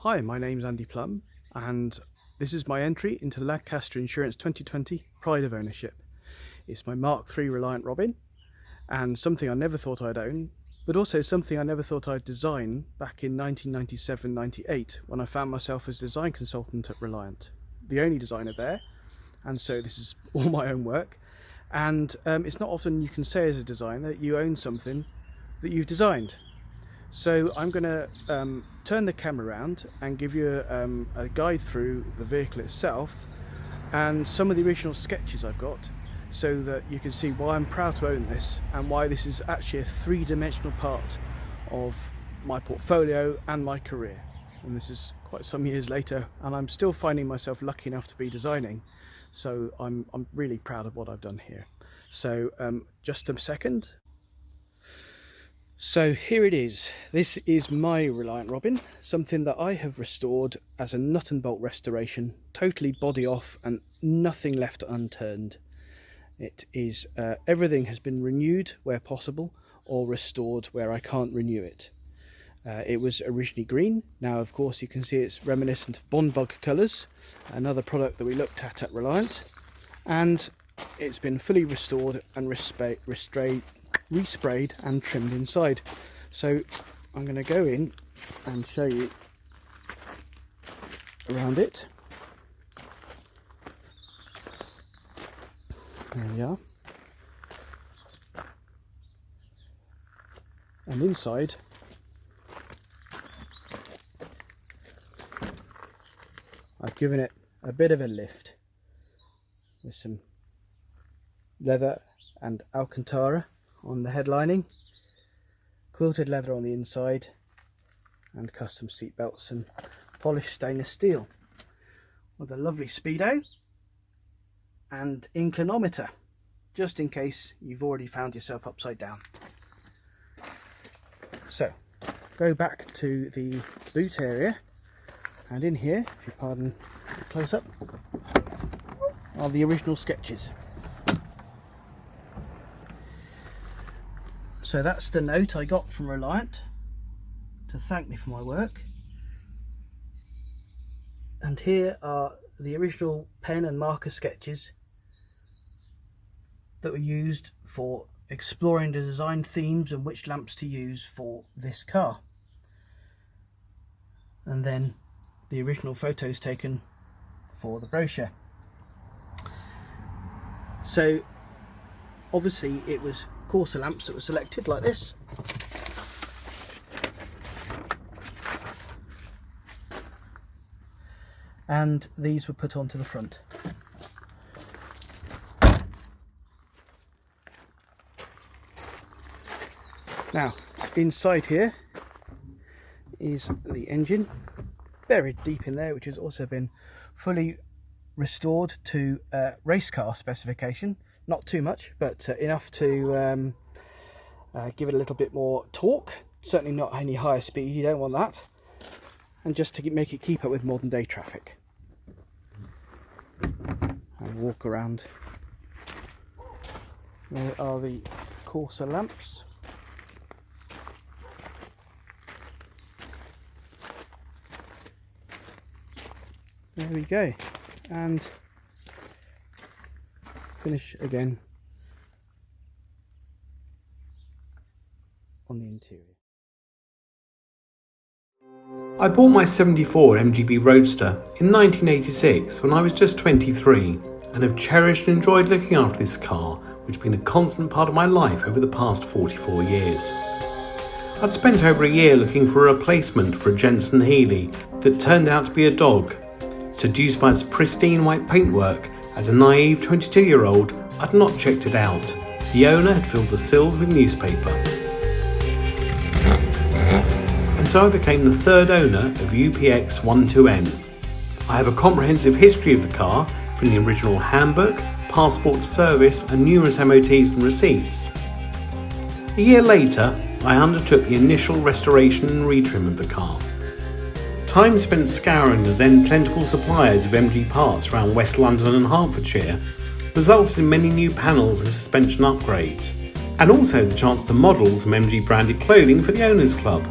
Hi, my name's Andy Plum, and this is my entry into the Lancaster Insurance 2020 Pride of Ownership. It's my Mark III Reliant Robin, and something I never thought I'd own, but also something I never thought I'd design back in 1997-98 when I found myself as design consultant at Reliant, the only designer there, and so this is all my own work. And it's not often you can say as a designer that you own something that you've designed. So I'm going to turn the camera around and give you a guide through the vehicle itself and some of the original sketches I've got, so that you can see why I'm proud to own this and why this is actually a three-dimensional part of my portfolio and my career. And this is quite some years later, and I'm still finding myself lucky enough to be designing, so I'm really proud of what I've done here. So just a second. So here it is. This is my Reliant Robin, something that I have restored as a nut and bolt restoration, totally body off and nothing left unturned. It is everything has been renewed where possible or restored where I can't renew it. It was originally green. Now of course you can see it's reminiscent of Bond Bug colours, another product that we looked at Reliant, and it's been fully restored and resprayed and trimmed inside. So I'm going to go in and show you around it. There we are. And inside I've given it a bit of a lift with some leather and Alcantara on the head lining, quilted leather on the inside, and custom seat belts and polished stainless steel with a lovely speedo and inclinometer, just in case you've already found yourself upside down. So go back to the boot area, and in here, if you pardon the close up, are the original sketches. So that's the note I got from Reliant to thank me for my work. And here are the original pen and marker sketches that were used for exploring the design themes and which lamps to use for this car. And then the original photos taken for the brochure. So obviously it was Corsa lamps that were selected like this. And these were put onto the front. Now, inside here is the engine, buried deep in there, which has also been fully restored to race car specification. Not too much, but enough to give it a little bit more torque. Certainly not any higher speed, you don't want that. And just to make it keep up with modern day traffic. And walk around. There are the Corsa lamps. There we go. And finish again on the interior. I bought my 74 MGB Roadster in 1986 when I was just 23, and have cherished and enjoyed looking after this car, which has been a constant part of my life over the past 44 years. I'd spent over a year looking for a replacement for a Jensen Healey that turned out to be a dog. Seduced by its pristine white paintwork, as a naive 22-year-old, I'd not checked it out. The owner had filled the sills with newspaper. And so I became the third owner of UPX12N. I have a comprehensive history of the car, from the original handbook, passport service and numerous MOTs and receipts. A year later, I undertook the initial restoration and retrim of the car. Time spent scouring the then plentiful suppliers of MG parts around West London and Hertfordshire resulted in many new panels and suspension upgrades, and also the chance to model some MG branded clothing for the Owners Club.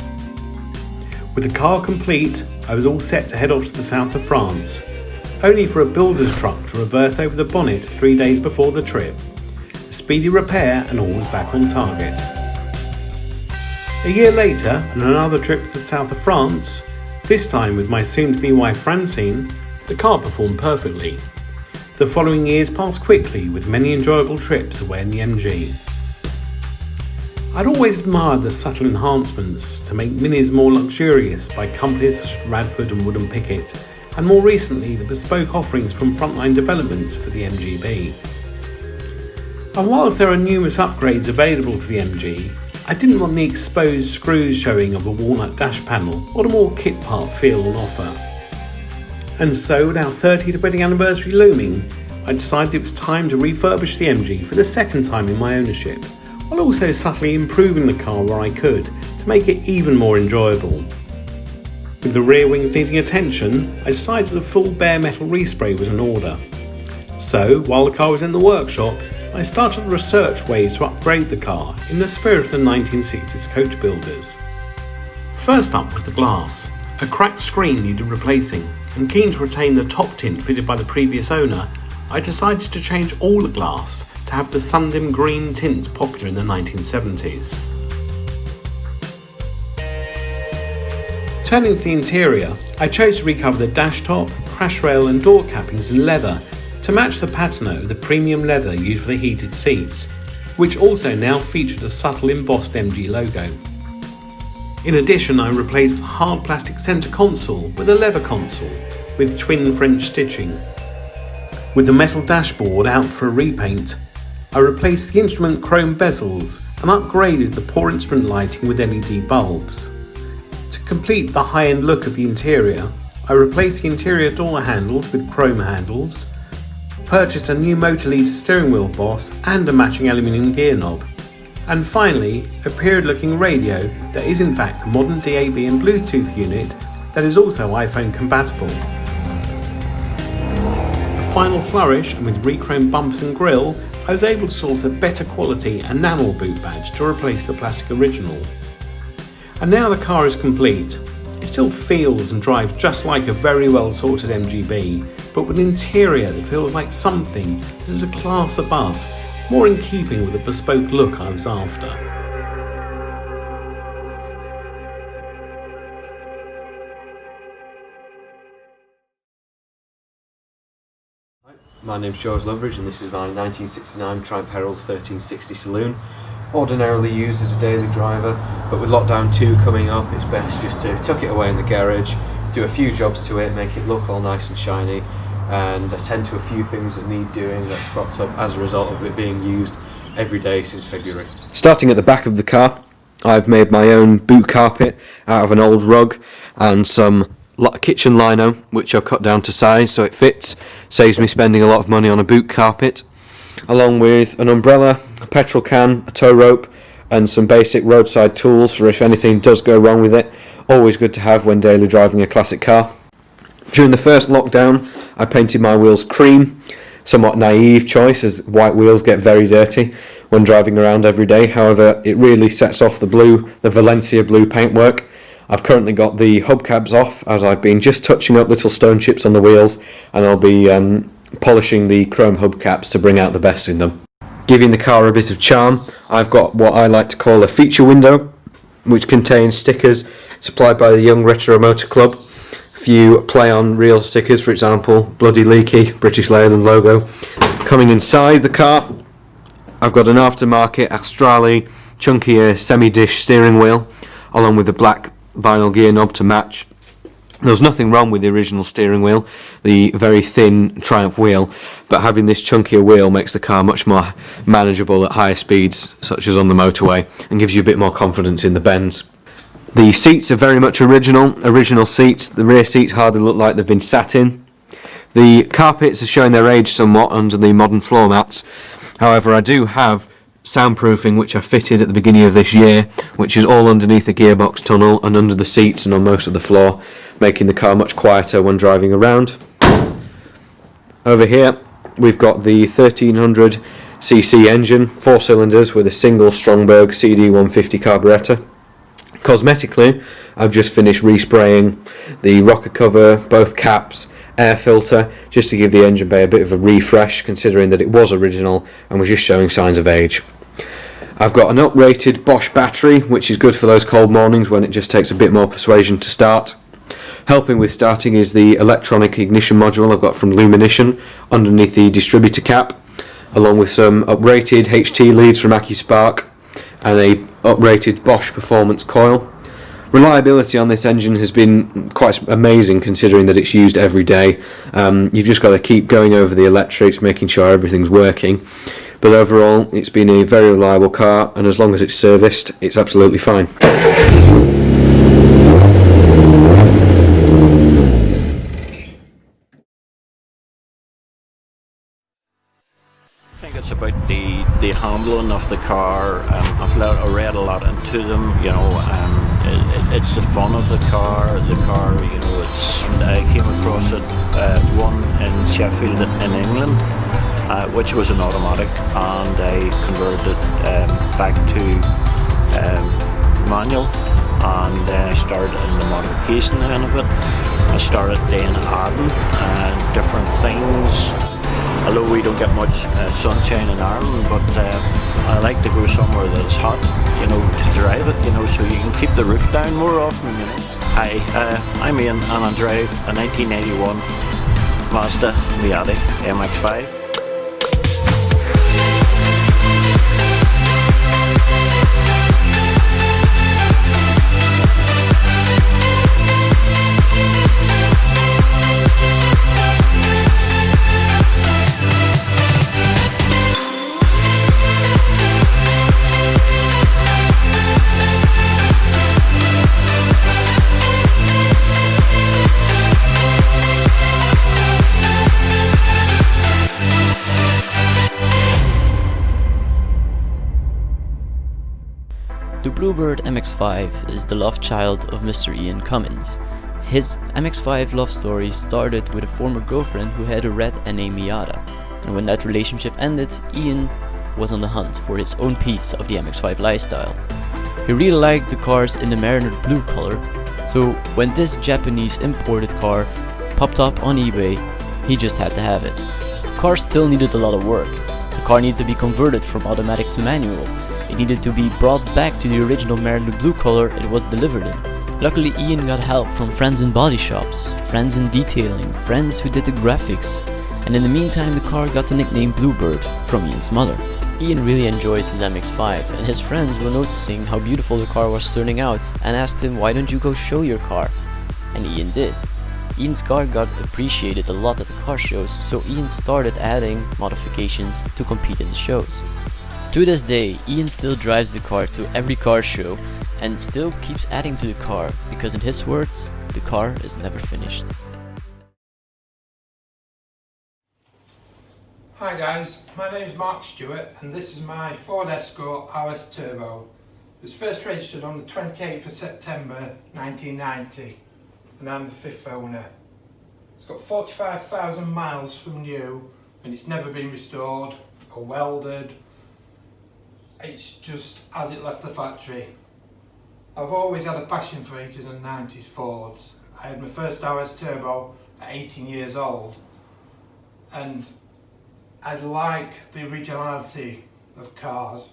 With the car complete, I was all set to head off to the south of France, only for a builder's truck to reverse over the bonnet 3 days before the trip. A speedy repair and all was back on target. A year later, on another trip to the south of France, this time with my soon-to-be wife Francine, the car performed perfectly. The following years passed quickly with many enjoyable trips away in the MG. I'd always admired the subtle enhancements to make minis more luxurious by companies such as Radford and Wood & Pickett, and more recently the bespoke offerings from Frontline Developments for the MGB. And whilst there are numerous upgrades available for the MG, I didn't want the exposed screws showing of a walnut dash panel or a more kit part feel on offer. And so, with our 30th wedding anniversary looming, I decided it was time to refurbish the MG for the second time in my ownership, while also subtly improving the car where I could to make it even more enjoyable. With the rear wings needing attention, I decided a full bare metal respray was in order. So, while the car was in the workshop, I started to research ways to upgrade the car in the spirit of the 1960s coach builders. First up was the glass. A cracked screen needed replacing, and keen to retain the top tint fitted by the previous owner, I decided to change all the glass to have the sundim green tint popular in the 1970s. Turning to the interior, I chose to recover the dash top, crash rail and door cappings in leather to match the patina of the premium leather used for the heated seats, which also now featured a subtle embossed MG logo. In addition, I replaced the hard plastic centre console with a leather console with twin French stitching. With the metal dashboard out for a repaint, I replaced the instrument chrome bezels and upgraded the poor instrument lighting with LED bulbs. To complete the high-end look of the interior, I replaced the interior door handles with chrome handles, purchased a new motor lead steering wheel boss and a matching aluminium gear knob, and finally a period-looking radio that is in fact a modern DAB and Bluetooth unit that is also iPhone compatible. A final flourish, and with re-chromed bumpers and grille, I was able to source a better quality enamel boot badge to replace the plastic original. And now the car is complete. It still feels and drives just like a very well sorted MGB, but with an interior that feels like something that is a class above, more in keeping with the bespoke look I was after. My name's George Loveridge and this is my 1969 Triumph Herald 1360 Saloon. Ordinarily used as a daily driver, but with Lockdown 2 coming up, it's best just to tuck it away in the garage, do a few jobs to it, make it look all nice and shiny, and attend to a few things that need doing that cropped up as a result of it being used every day since February. Starting at the back of the car, I've made my own boot carpet out of an old rug and some kitchen lino, which I've cut down to size so it fits, saves me spending a lot of money on a boot carpet, along with an umbrella, a petrol can, a tow rope and some basic roadside tools for if anything does go wrong with it. Always good to have when daily driving a classic car. During the first lockdown I painted my wheels cream, somewhat naive choice as white wheels get very dirty when driving around every day. However, it really sets off the Valencia blue paintwork. I've currently got the hubcaps off as I've been just touching up little stone chips on the wheels, and I'll be polishing the chrome hubcaps to bring out the best in them. Giving the car a bit of charm, I've got what I like to call a feature window, which contains stickers supplied by the Young Retro Motor Club. A few play-on real stickers, for example, Bloody Leaky, British Leyland logo. Coming inside the car, I've got an aftermarket Astrali chunkier semi-dish steering wheel, along with the black vinyl gear knob to match. There was nothing wrong with the original steering wheel, the very thin Triumph wheel, but having this chunkier wheel makes the car much more manageable at higher speeds, such as on the motorway, and gives you a bit more confidence in the bends. The seats are very much original seats. The rear seats hardly look like they've been sat in. The carpets are showing their age somewhat under the modern floor mats. However, I do have soundproofing which I fitted at the beginning of this year, which is all underneath the gearbox tunnel and under the seats and on most of the floor, making the car much quieter when driving around. Over here we've got the 1300cc engine, 4 cylinders with a single Strongberg CD150 carburettor. Cosmetically, I've just finished respraying the rocker cover, both caps, air filter, just to give the engine bay a bit of a refresh, considering that it was original and was just showing signs of age. I've got an uprated Bosch battery, which is good for those cold mornings when it just takes a bit more persuasion to start. Helping with starting is the electronic ignition module I've got from Lumination underneath the distributor cap, along with some uprated HT leads from AccuSpark and a uprated Bosch performance coil. Reliability on this engine has been quite amazing, considering that it's used every day. You've just got to keep going over the electrics, making sure everything's working. But overall, it's been a very reliable car, and as long as it's serviced, it's absolutely fine. I think it's about the handling of the car. I've read a lot into them, you know. It's the fun of the car, you know. I came across it, one in Sheffield in England, which was an automatic, and I converted it back to manual, and then I started in the modification end of it. I started then adding different things. Although we don't get much sunshine in Ireland, but I like to go somewhere that's hot, you know, to drive it, you know, so you can keep the roof down more often, you know. Hi, I'm Ian, and I drive a 1981 Mazda Miata MX-5. The Bluebird MX-5 is the love child of Mr. Ian Cummins. His MX-5 love story started with a former girlfriend who had a red NA Miata, and when that relationship ended, Ian was on the hunt for his own piece of the MX-5 lifestyle. He really liked the cars in the Mariner blue color, so when this Japanese imported car popped up on eBay, he just had to have it. The car still needed a lot of work. The car needed to be converted from automatic to manual. It needed to be brought back to the original Mariner blue color it was delivered in. Luckily, Ian got help from friends in body shops, friends in detailing, friends who did the graphics, and in the meantime the car got the nickname Bluebird from Ian's mother. Ian really enjoys his MX-5, and his friends were noticing how beautiful the car was turning out and asked him, why don't you go show your car? And Ian did. Ian's car got appreciated a lot at the car shows, so Ian started adding modifications to compete in the shows. To this day, Ian still drives the car to every car show and still keeps adding to the car, because in his words, the car is never finished. Hi guys, my name is Mark Stewart and this is my Ford Escort RS Turbo. It was first registered on the 28th of September 1990 and I'm the fifth owner. It's got 45,000 miles from new and it's never been restored or welded. It's just as it left the factory. I've always had a passion for 80s and 90s Fords. I had my first RS Turbo at 18 years old and I like the originality of cars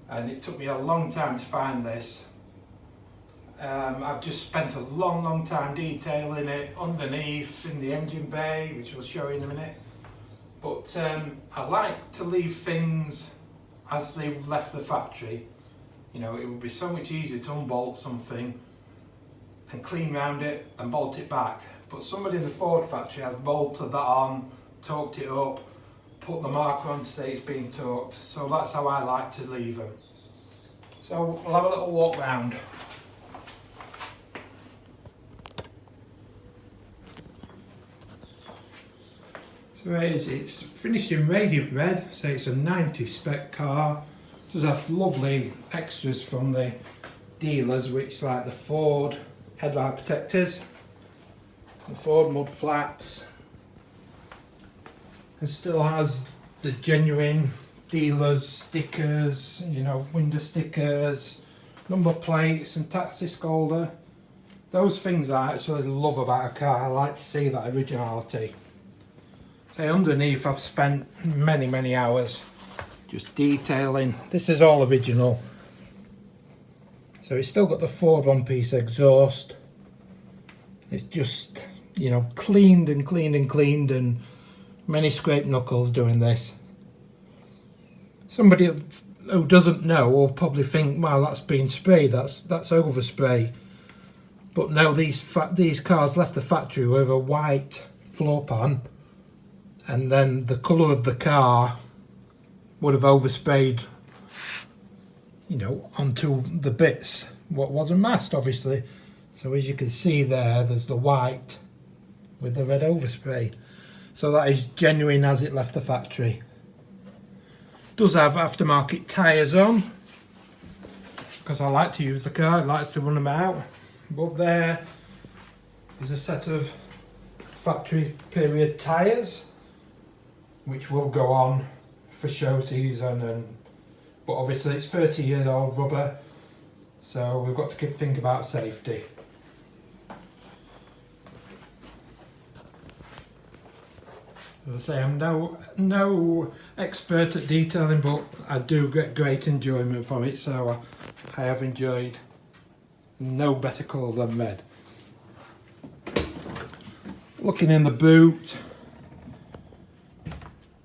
and it took me a long time to find this. I've just spent a long time detailing it underneath in the engine bay, which I'll show you in a minute. But I like to leave things as they left the factory. You know, it would be so much easier to unbolt something and clean round it and bolt it back. But somebody in the Ford factory has bolted that on, torqued it up, put the marker on to say it's been torqued. So that's how I like to leave them. So we'll have a little walk round. So it is, it's finished in radiant red, so it's a 90 spec car. It does have lovely extras from the dealers, which like the Ford headlight protectors, the Ford mud flaps. It still has the genuine dealers stickers, you know, window stickers, number plates and tax disc holder. Those things I actually love about a car. I like to see that originality. So underneath I've spent many hours just detailing. This is all original. So it's still got the Ford one-piece exhaust. It's just, you know, cleaned and many scraped knuckles doing this. Somebody who doesn't know will probably think, well, that's been sprayed, that's overspray. But no, these cars left the factory with a white floor pan, and then the colour of the car would have oversprayed, you know, onto the bits. What wasn't masked, obviously. So as you can see there's the white with the red overspray. So that is genuine as it left the factory. Does have aftermarket tyres on, because I like to use the car, I like to run them out. But there is a set of factory period tyres, which will go on for show season, but obviously it's 30-year-old rubber, so we've got to think about safety. As I say, I'm no expert at detailing, but I do get great enjoyment from it, so I have enjoyed no better colour than red. Looking in the boot,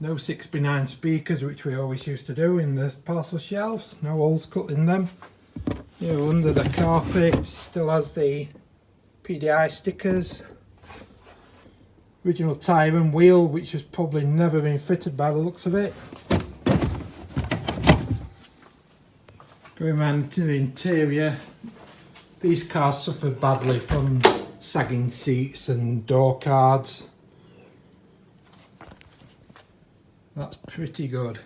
no 6x9 speakers, which we always used to do in the parcel shelves, no holes cut in them. You know, under the carpet still has the PDI stickers. Original tyre and wheel, which has probably never been fitted by the looks of it. Going around to the interior, these cars suffered badly from sagging seats and door cards. That's pretty good.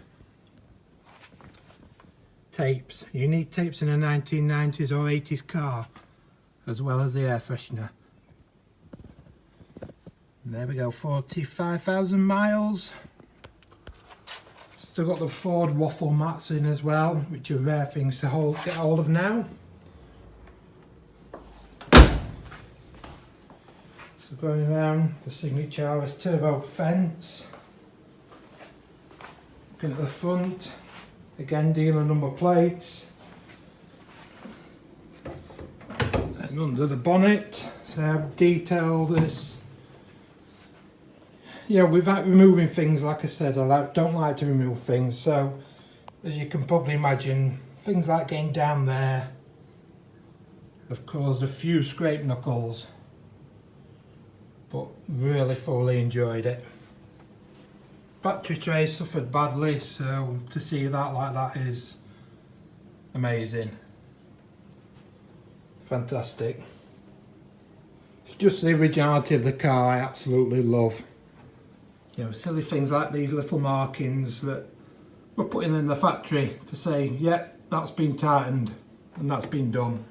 Tapes. You need tapes in a 1990s or 80s car, as well as the air freshener. And there we go, 45,000 miles. Still got the Ford waffle mats in as well, which are rare things to get hold of now. So going around the signature RS turbo fence. Looking at the front, again dealer number plates. And under the bonnet, so I've detailed this. Yeah, without removing things, like I said, don't like to remove things, so as you can probably imagine, things like getting down there have caused a few scraped knuckles, but really thoroughly enjoyed it. Battery tray suffered badly, so to see that like that is amazing. Fantastic. It's just the originality of the car I absolutely love. You know, silly things like these little markings that we're putting in the factory to say, yep, that's been tightened and that's been done.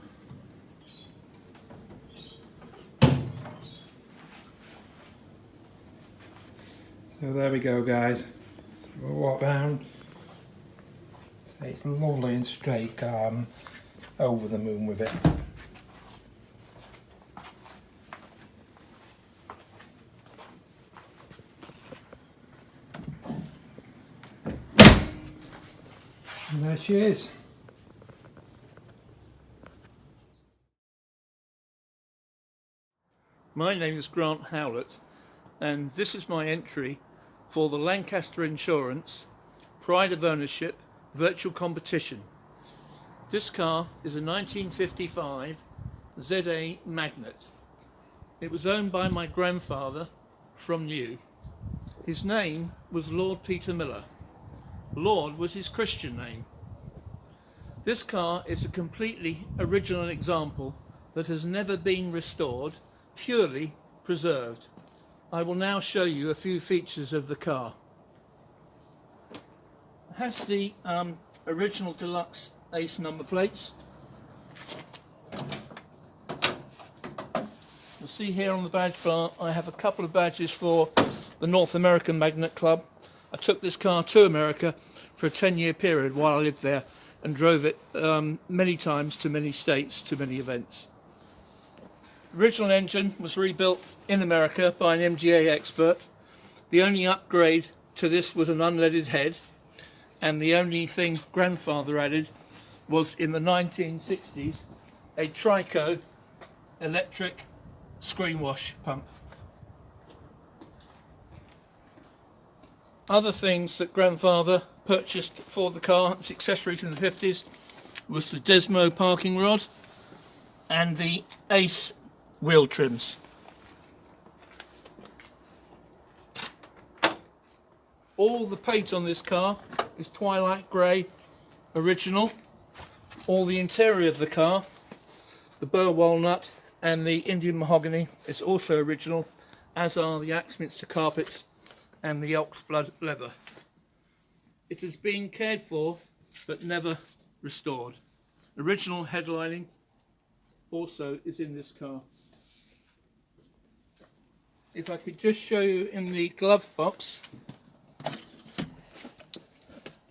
So there we go, guys. We'll walk round. So it's lovely and straight car. I'm over the moon with it. And there she is. My name is Grant Howlett, and this is my entry for the Lancaster Insurance Pride of Ownership Virtual Competition. This car is a 1955 ZA Magnette. It was owned by my grandfather from new. His name was Lord Peter Miller. Lord was his Christian name. This car is a completely original example that has never been restored, purely preserved. I will now show you a few features of the car. It has the original deluxe Ace number plates. You'll see here on the badge bar I have a couple of badges for the North American Magnet Club. I took this car to America for a 10-year period while I lived there and drove it many times to many states, to many events. The original engine was rebuilt in America by an MGA expert. The only upgrade to this was an unleaded head, and the only thing grandfather added was in the 1960s a Trico electric screen wash pump. Other things that grandfather purchased for the car as accessories in the 50s was the Desmo parking rod and the Ace wheel trims. All the paint on this car is Twilight Grey original. All the interior of the car, the burr walnut and the Indian mahogany, is also original, as are the Axminster carpets and the oxblood leather. It has been cared for but never restored. Original headlining also is in this car. If I could just show you in the glove box,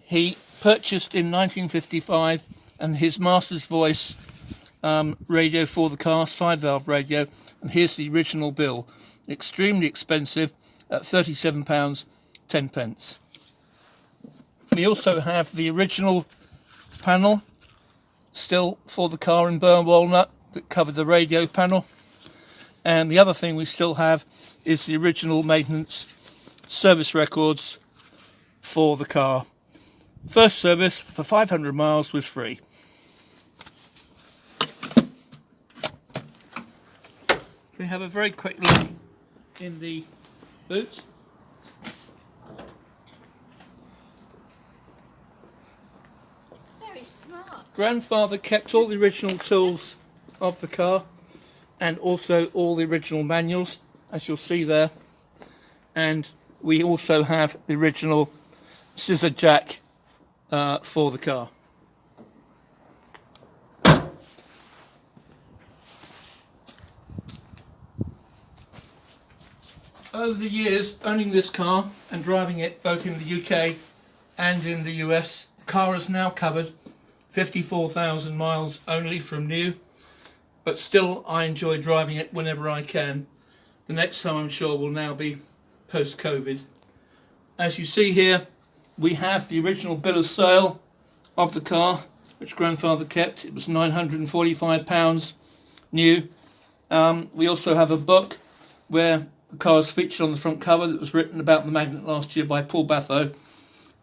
he purchased in 1955 and his Master's Voice radio for the car, side valve radio, and here's the original bill. Extremely expensive at £37, 10 pence. We also have the original panel still for the car in burr walnut that covered the radio panel, and the other thing we still have is the original maintenance service records for the car. First service for 500 miles was free. We have a very quick look in the boot. Very smart. Grandfather kept all the original tools of the car and also all the original manuals, as you'll see there. And we also have the original scissor jack for the car. Over the years owning this car and driving it both in the UK and in the US, the car has now covered 54,000 miles only from new, but still I enjoy driving it whenever I can. The next time I'm sure will now be post-COVID. As you see here, we have the original bill of sale of the car, which grandfather kept. It was £945 new. We also have a book where the car is featured on the front cover that was written about the Magnette last year by Paul Batho.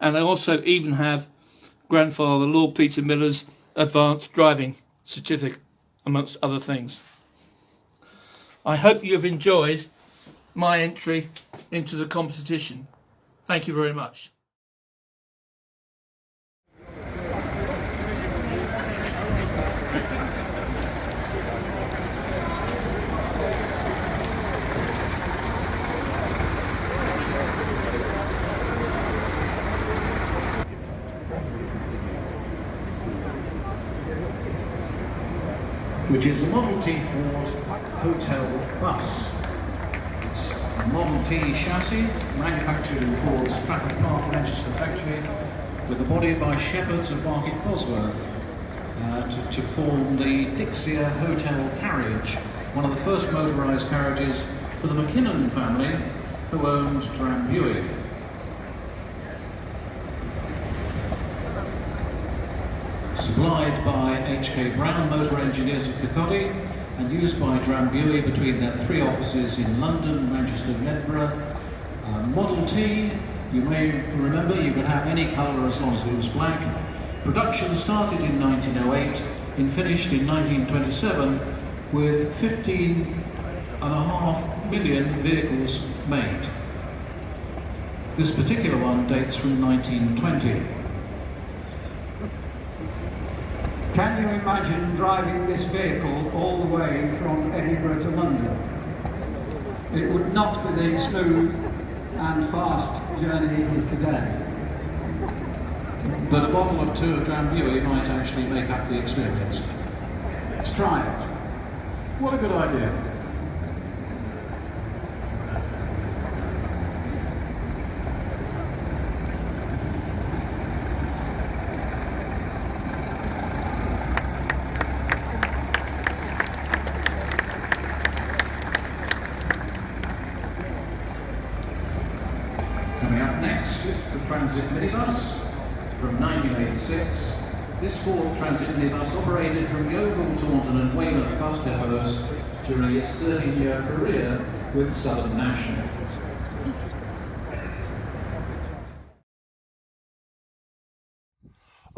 And I also even have grandfather Lord Peter Miller's advanced driving certificate, amongst other things. I hope you have enjoyed my entry into the competition. Thank you very much. Which is a Model T Ford hotel bus. It's a Model T chassis, manufactured in Ford's Trafford Park, Manchester factory, with a body by Shepherds of Market Cosworth to form the Dixia Hotel carriage, one of the first motorised carriages for the McKinnon family, who owned Drambuie. Supplied by H.K. Brown Motor Engineers of Kirkcaldy and used by Drambuie between their three offices in London, Manchester and Edinburgh. Model T, you may remember, you could have any colour as long as it was black. Production started in 1908 and finished in 1927 with 15.5 million vehicles made. This particular one dates from 1920. Can you imagine driving this vehicle all the way from Edinburgh to London? It would not be the smooth and fast journey it is today. But a bottle of two of Drambuie might actually make up the experience. Let's try it. What a good idea. 1986, this Ford Transit minibus operated from Yeovil, Taunton and Weymouth bus depots during its 13-year career with Southern National.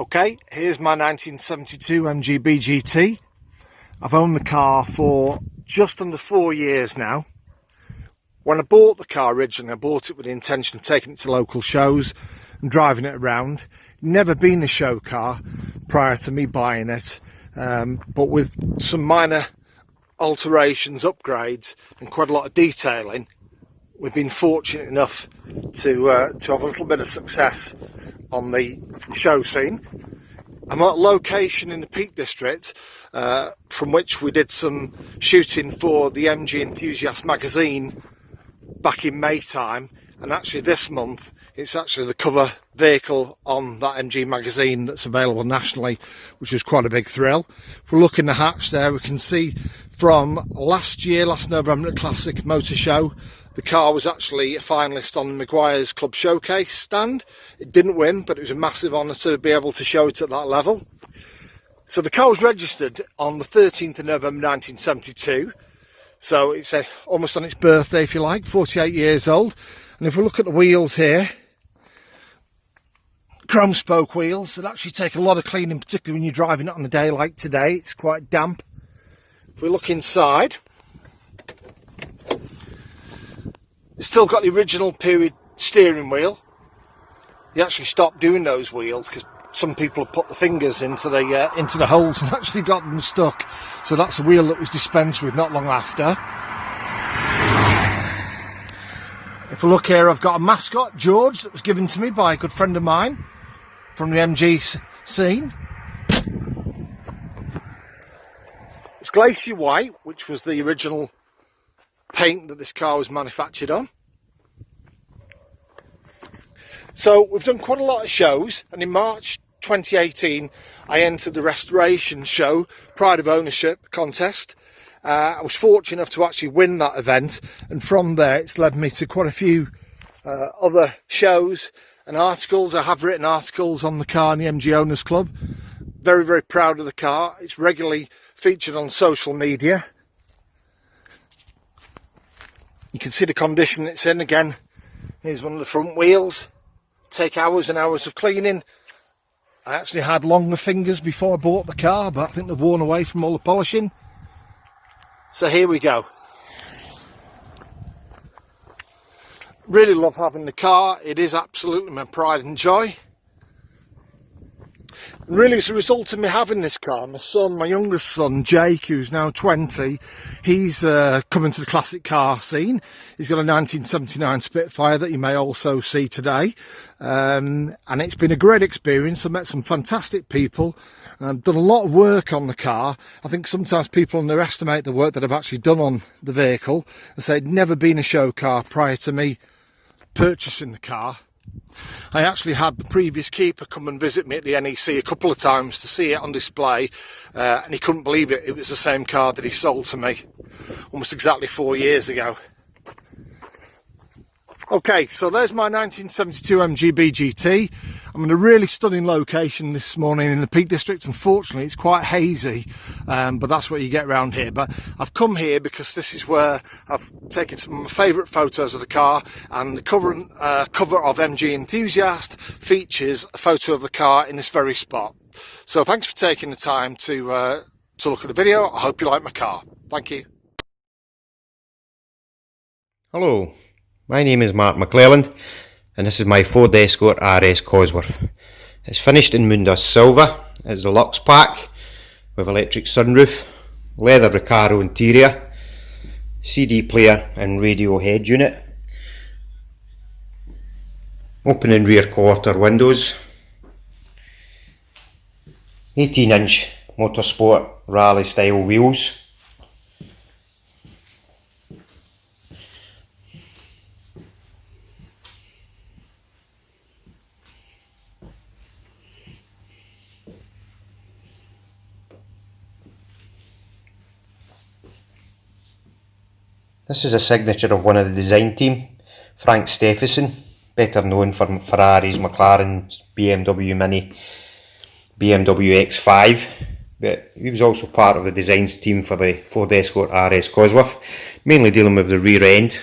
Okay, here's my 1972 MGB GT. I've owned the car for just under 4 years now. When I bought the car originally, I bought it with the intention of taking it to local shows and driving it around. Never been a show car prior to me buying it, but with some minor alterations, upgrades and quite a lot of detailing, we've been fortunate enough to have a little bit of success on the show scene. I'm at a location in the Peak District from which we did some shooting for the MG Enthusiast magazine back in May time, and actually this month it's actually the cover vehicle on that MG magazine that's available nationally, which was quite a big thrill. If we look in the hatch there, we can see from last November at Classic Motor Show, the car was actually a finalist on Maguire's Club Showcase stand. It didn't win, but it was a massive honour to be able to show it at that level. So the car was registered on the 13th of November 1972. So it's almost on its birthday, if you like, 48 years old. And if we look at the wheels here, chrome spoke wheels that actually take a lot of cleaning, particularly when you're driving it on a day like today. It's quite damp. If we look inside, it's still got the original period steering wheel. They actually stopped doing those wheels because some people have put the fingers into the holes and actually got them stuck. So that's a wheel that was dispensed with not long after. If we look here, I've got a mascot, George, that was given to me by a good friend of mine from the MG scene. It's glacier white, which was the original paint that this car was manufactured on. So we've done quite a lot of shows, and in March 2018 I entered the restoration show Pride of Ownership contest. I was fortunate enough to actually win that event, and from there it's led me to quite a few other shows and articles. I have written articles on the car in the MG Owners Club. Very, very proud of the car. It's regularly featured on social media. You can see the condition it's in. Again, here's one of the front wheels. Take hours and hours of cleaning. I actually had longer fingers before I bought the car, but I think they've worn away from all the polishing. So here we go. Really love having the car. It is absolutely my pride and joy. And really, as a result of me having this car, my son, my youngest son, Jake, who's now 20, he's coming to the classic car scene. He's got a 1979 Spitfire that you may also see today. And it's been a great experience. I've met some fantastic people. I've done a lot of work on the car. I think sometimes people underestimate the work that I've actually done on the vehicle. I say it'd never been a show car prior to me purchasing the car. I actually had the previous keeper come and visit me at the NEC a couple of times to see it on display, and he couldn't believe it. It was the same car that he sold to me almost exactly 4 years ago. Okay, so there's my 1972 MGB GT. I'm in a really stunning location this morning in the Peak District. Unfortunately, it's quite hazy, but that's what you get around here. But I've come here because this is where I've taken some of my favourite photos of the car, and the cover of MG Enthusiast features a photo of the car in this very spot. So thanks for taking the time to look at the video. I hope you like my car. Thank you. Hello. My name is Mark McClelland, and this is my Ford Escort RS Cosworth. It's finished in Moondust Silver. It's a Lux pack with electric sunroof, leather Recaro interior, CD player and radio head unit, open and rear quarter windows, 18-inch motorsport rally style wheels, this is a signature of one of the design team, Frank Steffensen. better known for Ferraris, McLarens, BMW Mini, BMW X5, but he was also part of the designs team for the Ford Escort RS Cosworth, mainly dealing with the rear end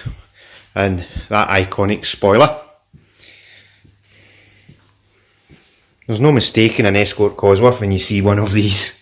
and that iconic spoiler. There's no mistaking an Escort Cosworth when you see one of these.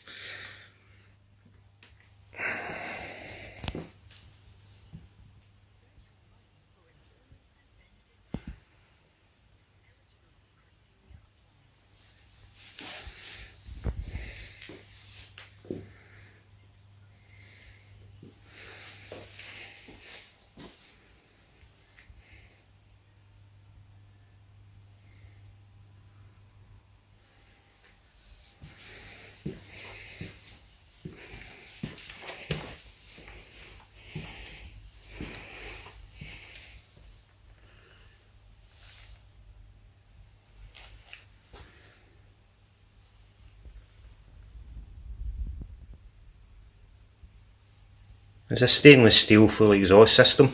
It's a stainless steel full exhaust system.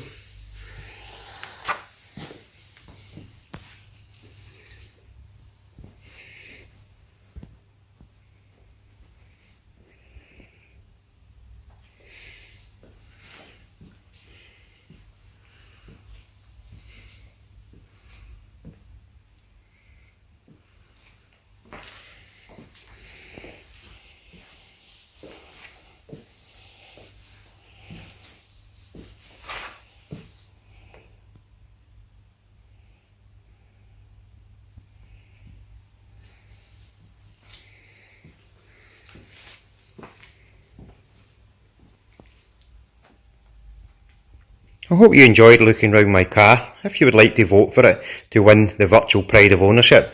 I hope you enjoyed looking round my car. If you would like to vote for it to win the virtual pride of ownership,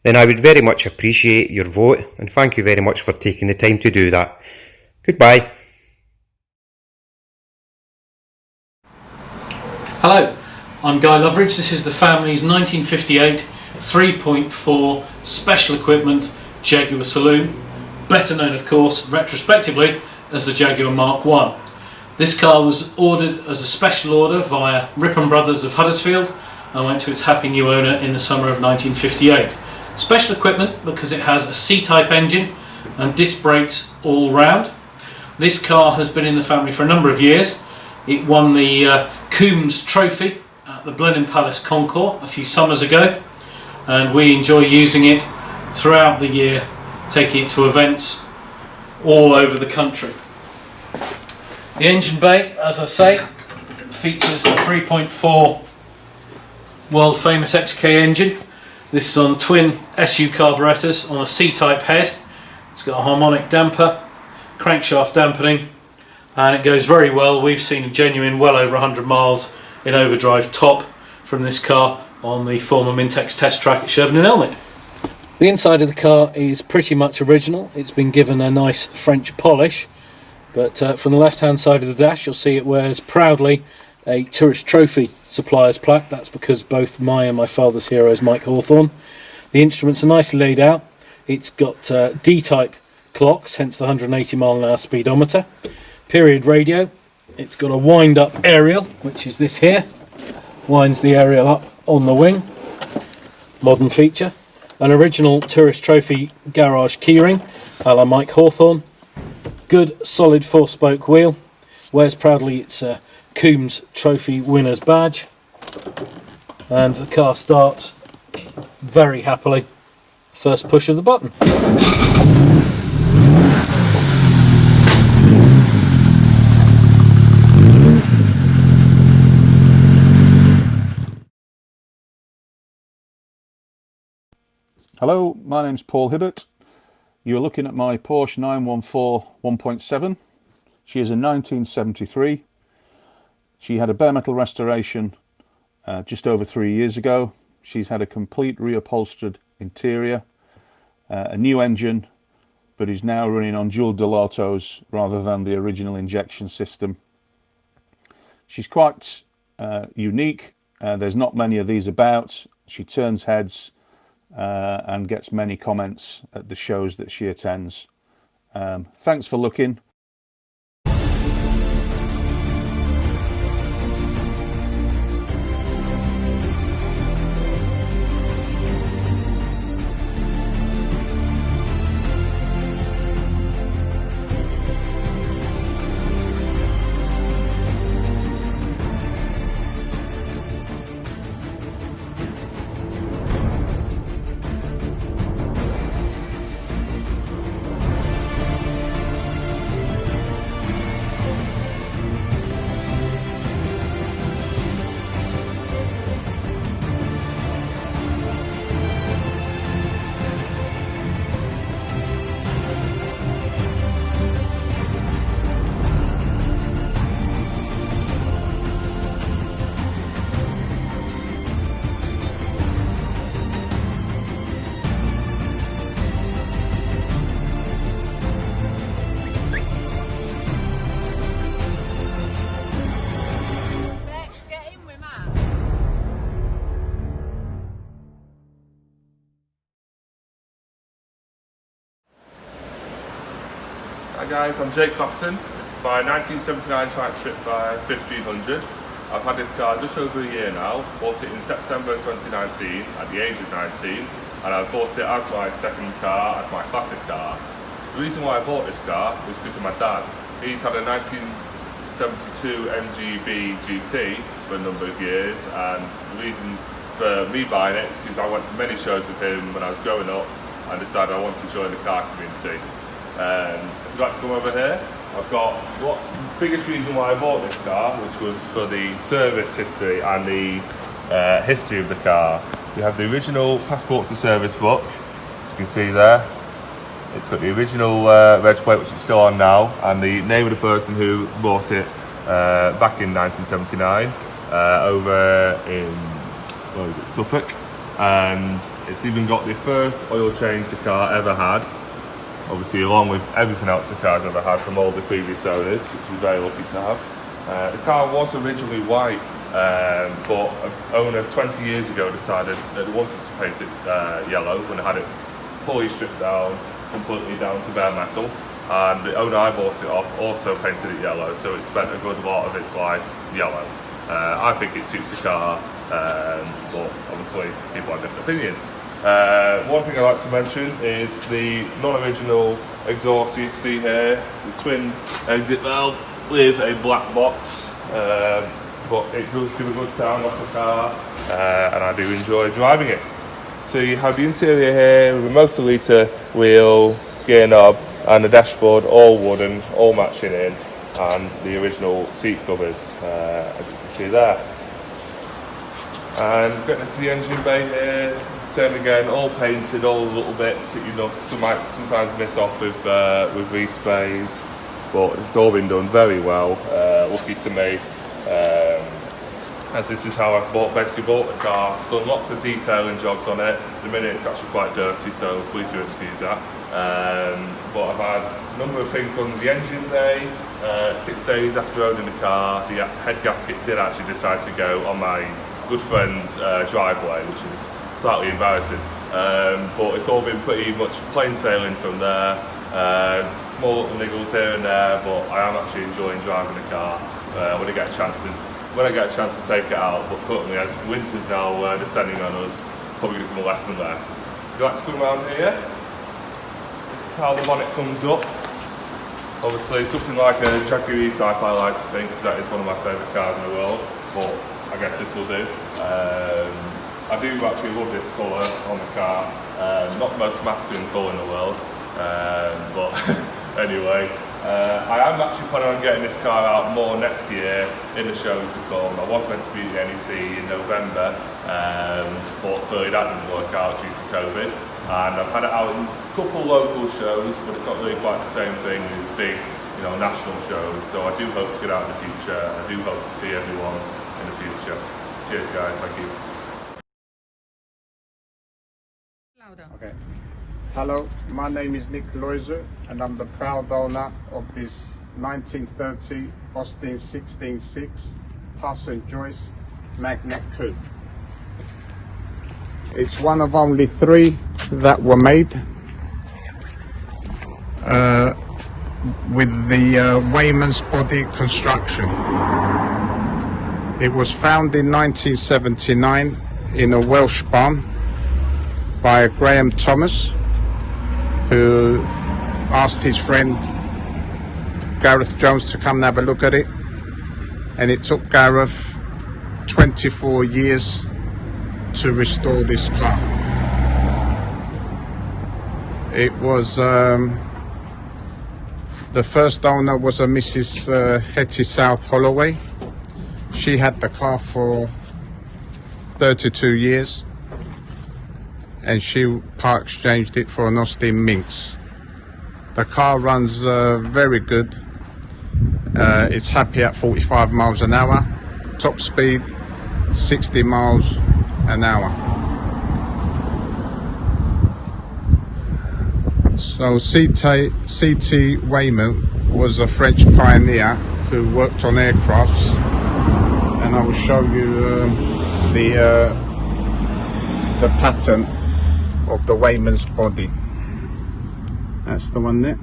then I would very much appreciate your vote, and thank you very much for taking the time to do that. Goodbye. Hello, I'm Guy Loveridge. This is the family's 1958 3.4 special equipment Jaguar Saloon, better known of course retrospectively as the Jaguar Mark 1. This car was ordered as a special order via Ripon Brothers of Huddersfield and went to its happy new owner in the summer of 1958. Special equipment because it has a C-type engine and disc brakes all round. This car has been in the family for a number of years. It won the Coombs Trophy at the Blenheim Palace Concours a few summers ago, and we enjoy using it throughout the year, taking it to events all over the country. The engine bay, as I say, features a 3.4 world famous XK engine. This is on twin SU carburetors on a C-type head. It's got a harmonic damper, crankshaft dampening, and it goes very well. We've seen a genuine well over 100 miles in overdrive top from this car on the former Minx test track at Sherburn and Elmet. The inside of the car is pretty much original. It's been given a nice French polish, but from the left hand side of the dash you'll see it wears proudly a Tourist Trophy supplier's plaque. That's because both my and my father's hero is Mike Hawthorne. The instruments are nicely laid out. It's got D-type clocks, hence the 180 mile an hour speedometer. Period radio. It's got a wind up aerial, which is this here. Winds the aerial up on the wing. Modern feature. An original Tourist Trophy garage keyring a la Mike Hawthorne. Good solid 4-spoke wheel. Wears proudly its Coombs Trophy winner's badge. And the car starts very happily. First push of the button. Hello, my name's Paul Hibbert. You're looking at my Porsche 914 1.7. She is a 1973. She had a bare metal restoration just over 3 years ago. She's had a complete reupholstered interior, a new engine, but is now running on dual Dell'Autos rather than the original injection system. She's quite unique. There's not many of these about. She turns heads and gets many comments at the shows that she attends. Thanks for looking. Hi guys, I'm Jake Copson. This is my 1979 Triumph Spitfire 1500. I've had this car just over a year now. Bought it in September 2019 at the age of 19, and I bought it as my second car, as my classic car. The reason why I bought this car was because of my dad. He's had a 1972 MGB GT for a number of years, and the reason for me buying it is because I went to many shows with him when I was growing up and decided I wanted to join the car community. If you'd like to come over here, I've got the biggest reason why I bought this car, which was for the service history and the history of the car. We have the original passport to service book, you can see there. It's got the original reg plate, which is still on now, and the name of the person who bought it back in 1979 over in Suffolk. And it's even got the first oil change the car ever had, obviously along with everything else the car's ever had from all the previous owners, which we're very lucky to have. The car was originally white, but an owner 20 years ago decided that he wanted to paint it yellow when it had it fully stripped down, completely down to bare metal, and the owner I bought it off also painted it yellow, so it spent a good lot of its life yellow. I think it suits the car, but obviously people have different opinions. One thing I'd like to mention is the non-original exhaust you can see here, the twin exit valve with a black box, but it does give a good sound off the car, and I do enjoy driving it. So you have the interior here with a motor litre wheel, gear knob and the dashboard, all wooden, all matching in, and the original seat covers, as you can see there. And getting into the engine bay here, same again, all painted, all the little bits that some might sometimes miss off with resprays, but it's all been done very well, lucky to me. As this is how I basically bought the car. I've done lots of detailing jobs on it. At the minute it's actually quite dirty, so please do excuse that. But I've had a number of things done with the engine bay. 6 days after owning the car, the head gasket did actually decide to go on my good friend's driveway, which was slightly embarrassing. But it's all been pretty much plain sailing from there. Small little niggles here and there, but I am actually enjoying driving the car when I get a chance to take it out. But currently, as winter's now descending on us, probably going to come less and less. If you'd like to come around here, this is how the bonnet comes up. Obviously, something like a Jaguar type I like to think, because that is one of my favourite cars in the world, but I guess this will do. I do actually love this colour on the car, not the most masculine colour in the world, but anyway, I am actually planning on getting this car out more next year in the shows to come. I was meant to be at the NEC in November, but clearly that didn't work out due to COVID. And I've had it out in a couple local shows, but it's not really quite the same thing as big, national shows. So I do hope to get out in the future. I do hope to see everyone in the future. Cheers, guys. Thank you. Okay. Hello, my name is Nick Loiser, and I'm the proud owner of this 1930 Austin 16.6 Parson Joyce Magnette coupe. It's one of only 3 that were made with the Wayman's body construction. It was found in 1979 in a Welsh barn by Graham Thomas, who asked his friend Gareth Jones to come and have a look at it, and it took Gareth 24 years to restore this car. It was the first owner was a Mrs. Hetty South Holloway. She had the car for 32 years, and she part exchanged it for an Austin Minx. The car runs very good. It's happy at 45 miles an hour, top speed 60 miles an hour. So C.T. Wayman was a French pioneer who worked on aircrafts, and I will show you the pattern of the Wayman's body. That's the one there.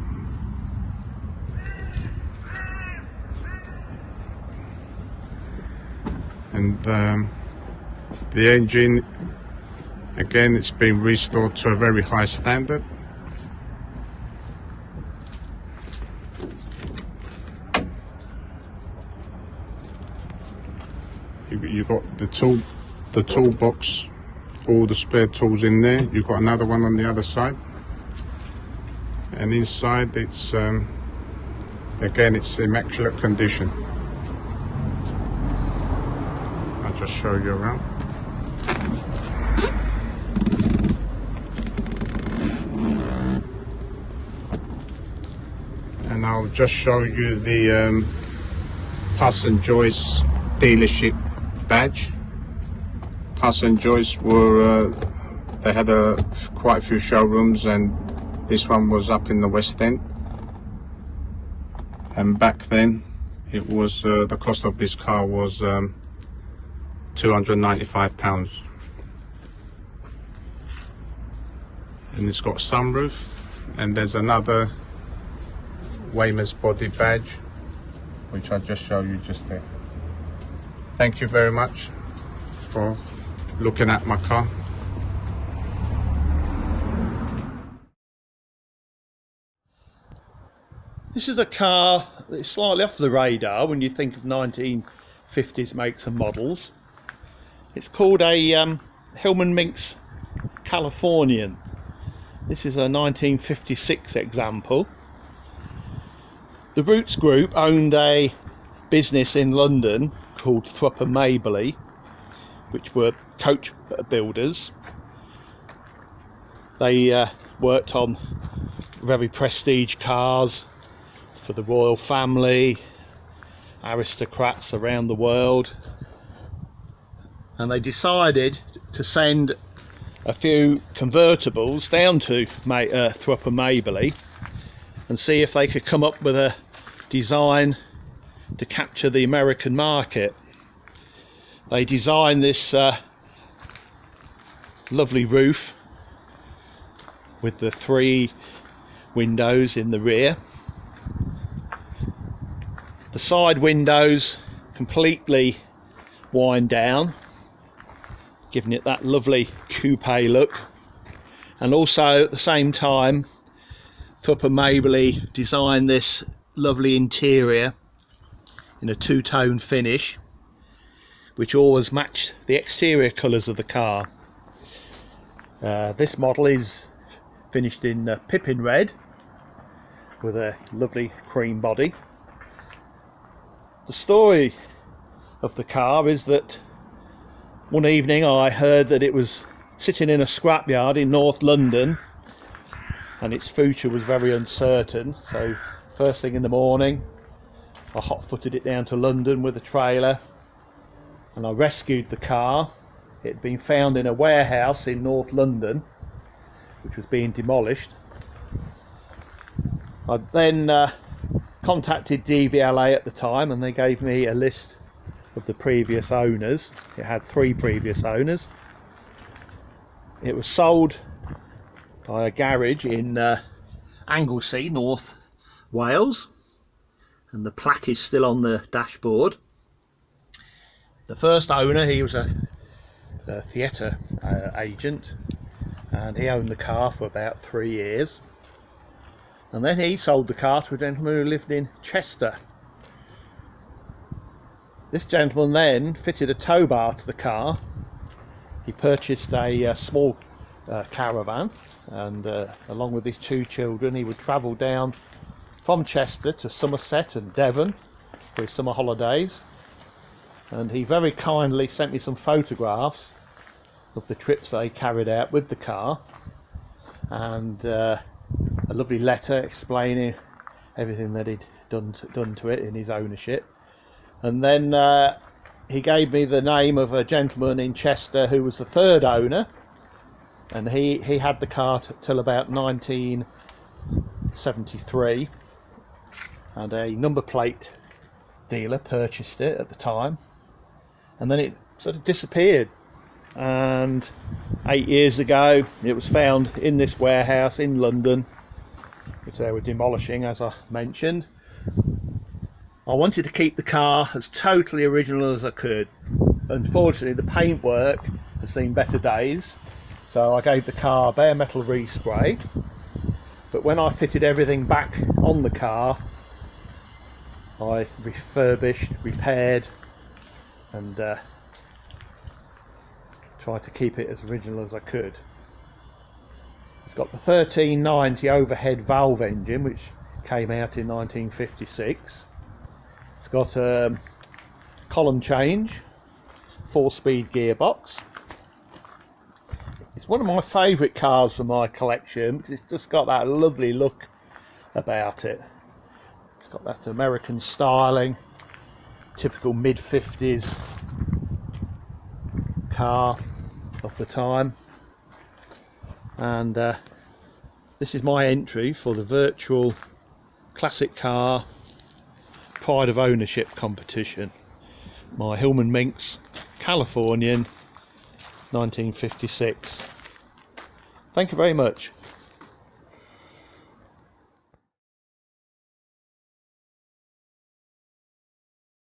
and the engine, again, it's been restored to a very high standard. You've got the toolbox, all the spare tools in there. You've got another one on the other side, and inside it's again, it's immaculate condition. I'll just show you around. And I'll just show you the Puss and Joyce dealership badge. Puss and Joyce were, they had quite a few showrooms, and this one was up in the West End. And back then, it was the cost of this car was £295. And it's got a sunroof, and there's another Weymouth's body badge, which I'll just show you just there. Thank you very much for looking at my car. This is a car that's slightly off the radar when you think of 1950s makes and models. It's called a Hillman Minx Californian. This is a 1956 example. The Roots Group owned a business in London called Thrupp and Mabley, which were coach builders. They worked on very prestige cars for the royal family, aristocrats around the world, and they decided to send a few convertibles down to Thrupp and Mabley and see if they could come up with a design to capture the American market. They designed this lovely roof with the 3 windows in the rear. The side windows completely wind down, giving it that lovely coupe look. And also at the same time, Thrupp and Mabley designed this lovely interior in a 2-tone finish, which always matched the exterior colours of the car. This model is finished in pippin red with a lovely cream body. The story of the car is that one evening I heard that it was sitting in a scrapyard in North London and its future was very uncertain, so first thing in the morning I hot-footed it down to London with a trailer and I rescued the car. It had been found in a warehouse in North London which was being demolished. I then contacted DVLA at the time and they gave me a list of the previous owners. It had 3 previous owners. It was sold by a garage in Anglesey, North Wales, and the plaque is still on the dashboard. The first owner, he was a theatre agent, and he owned the car for about 3 years, and then he sold the car to a gentleman who lived in Chester. This gentleman then fitted a tow bar to the car. He purchased a small caravan, and along with his 2 children he would travel down from Chester to Somerset and Devon for his summer holidays, and he very kindly sent me some photographs of the trips they carried out with the car, and a lovely letter explaining everything that he'd done to it in his ownership. And then he gave me the name of a gentleman in Chester who was the 3rd owner, and he had the car till about 1973, and a number plate dealer purchased it at the time, and then it sort of disappeared. And 8 years ago it was found in this warehouse in London, which they were demolishing, as I mentioned. I wanted to keep the car as totally original as I could, unfortunately the paintwork has seen better days, so I gave the car bare metal respray, but when I fitted everything back on the car, I refurbished, repaired, and tried to keep it as original as I could. It's got the 1390 overhead valve engine, which came out in 1956. It's got a column change, 4-speed gearbox. It's one of my favourite cars for my collection because it's just got that lovely look about it. It's got that American styling, typical mid-50s car of the time. And this is my entry for the virtual classic car pride of ownership competition. My Hillman Minx Californian 1956. Thank you very much.